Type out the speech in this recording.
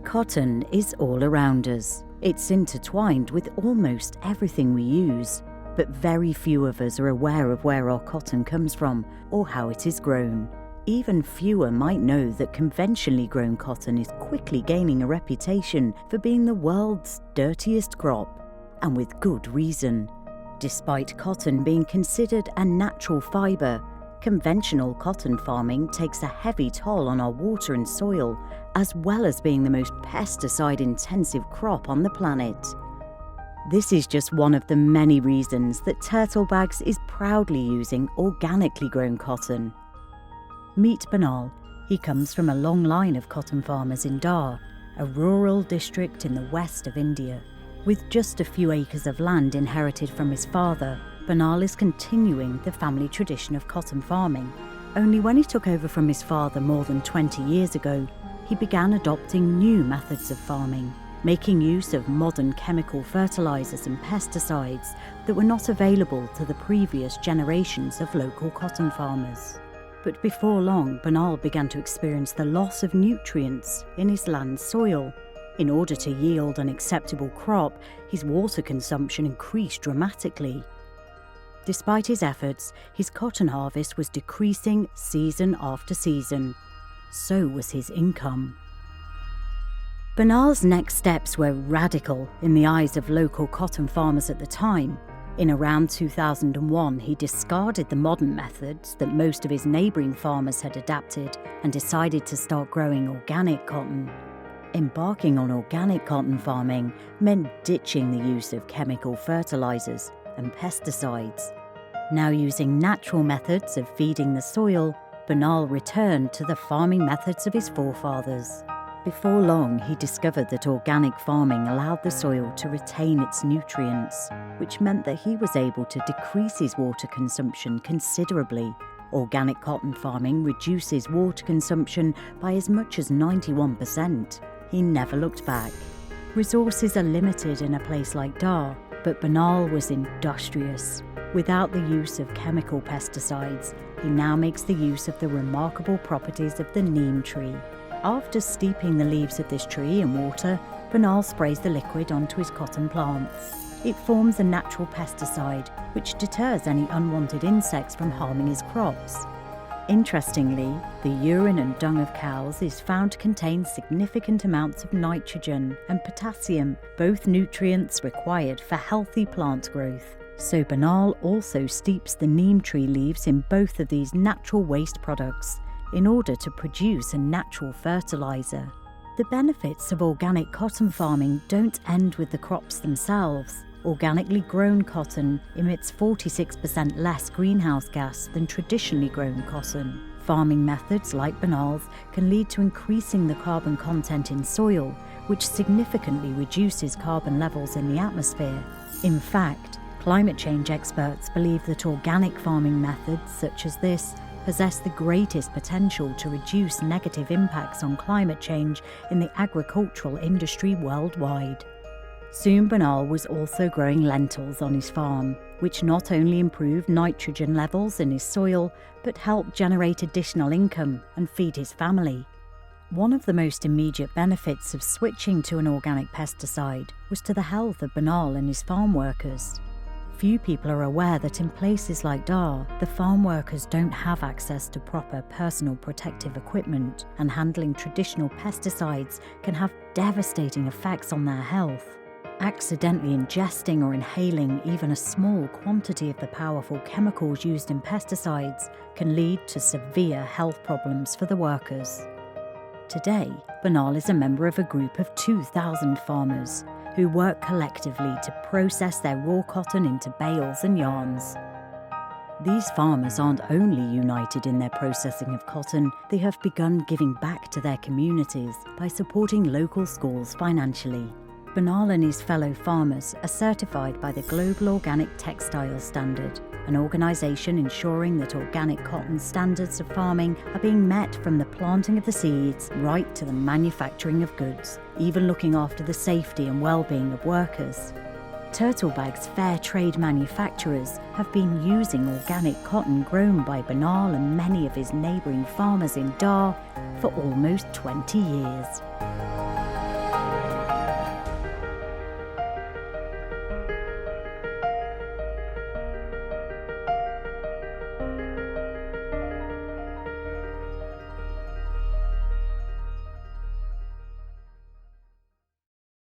Cotton is all around us. It's intertwined with almost everything we use, but very few of us are aware of where our cotton comes from or how it is grown. Even fewer might know that conventionally grown cotton is quickly gaining a reputation for being the world's dirtiest crop, and with good reason. Despite cotton being considered a natural fibre, conventional cotton farming takes a heavy toll on our water and soil, as well as being the most pesticide-intensive crop on the planet. This is just one of the many reasons that Turtle Bags is proudly using organically grown cotton. Meet Benal. He comes from a long line of cotton farmers in Dar, a rural district in the west of India. With just a few acres of land inherited from his father, Benal is continuing the family tradition of cotton farming. Only when he took over from his father more than 20 years ago, he began adopting new methods of farming, making use of modern chemical fertilizers and pesticides that were not available to the previous generations of local cotton farmers. But before long, Benal began to experience the loss of nutrients in his land's soil. In order to yield an acceptable crop, his water consumption increased dramatically. Despite his efforts, his cotton harvest was decreasing season after season. So was his income. Benal's next steps were radical in the eyes of local cotton farmers at the time. In around 2001, he discarded the modern methods that most of his neighbouring farmers had adapted and decided to start growing organic cotton. Embarking on organic cotton farming meant ditching the use of chemical fertilizers and pesticides. Now using natural methods of feeding the soil, Benal returned to the farming methods of his forefathers. Before long, he discovered that organic farming allowed the soil to retain its nutrients, which meant that he was able to decrease his water consumption considerably. Organic cotton farming reduces water consumption by as much as 91%. He never looked back. Resources are limited in a place like Dar, but Benal was industrious. Without the use of chemical pesticides, he now makes the use of the remarkable properties of the neem tree. After steeping the leaves of this tree in water, Benal sprays the liquid onto his cotton plants. It forms a natural pesticide which deters any unwanted insects from harming his crops. Interestingly, the urine and dung of cows is found to contain significant amounts of nitrogen and potassium, both nutrients required for healthy plant growth. So Benal also steeps the neem tree leaves in both of these natural waste products in order to produce a natural fertilizer. The benefits of organic cotton farming don't end with the crops themselves. Organically grown cotton emits 46% less greenhouse gas than traditionally grown cotton. Farming methods like Benal's can lead to increasing the carbon content in soil, which significantly reduces carbon levels in the atmosphere. In fact, climate change experts believe that organic farming methods such as this possess the greatest potential to reduce negative impacts on climate change in the agricultural industry worldwide. Soon Benal was also growing lentils on his farm, which not only improved nitrogen levels in his soil, but helped generate additional income and feed his family. One of the most immediate benefits of switching to an organic pesticide was to the health of Benal and his farm workers. Few people are aware that in places like Dar, the farm workers don't have access to proper personal protective equipment, and handling traditional pesticides can have devastating effects on their health. Accidentally ingesting or inhaling even a small quantity of the powerful chemicals used in pesticides can lead to severe health problems for the workers. Today, Benal is a member of a group of 2,000 farmers who work collectively to process their raw cotton into bales and yarns. These farmers aren't only united in their processing of cotton, they have begun giving back to their communities by supporting local schools financially. Benal and his fellow farmers are certified by the Global Organic Textile Standard, an organisation ensuring that organic cotton standards of farming are being met from the planting of the seeds right to the manufacturing of goods, even looking after the safety and well-being of workers. Turtle Bag's fair trade manufacturers have been using organic cotton grown by Benal and many of his neighbouring farmers in Dar for almost 20 years.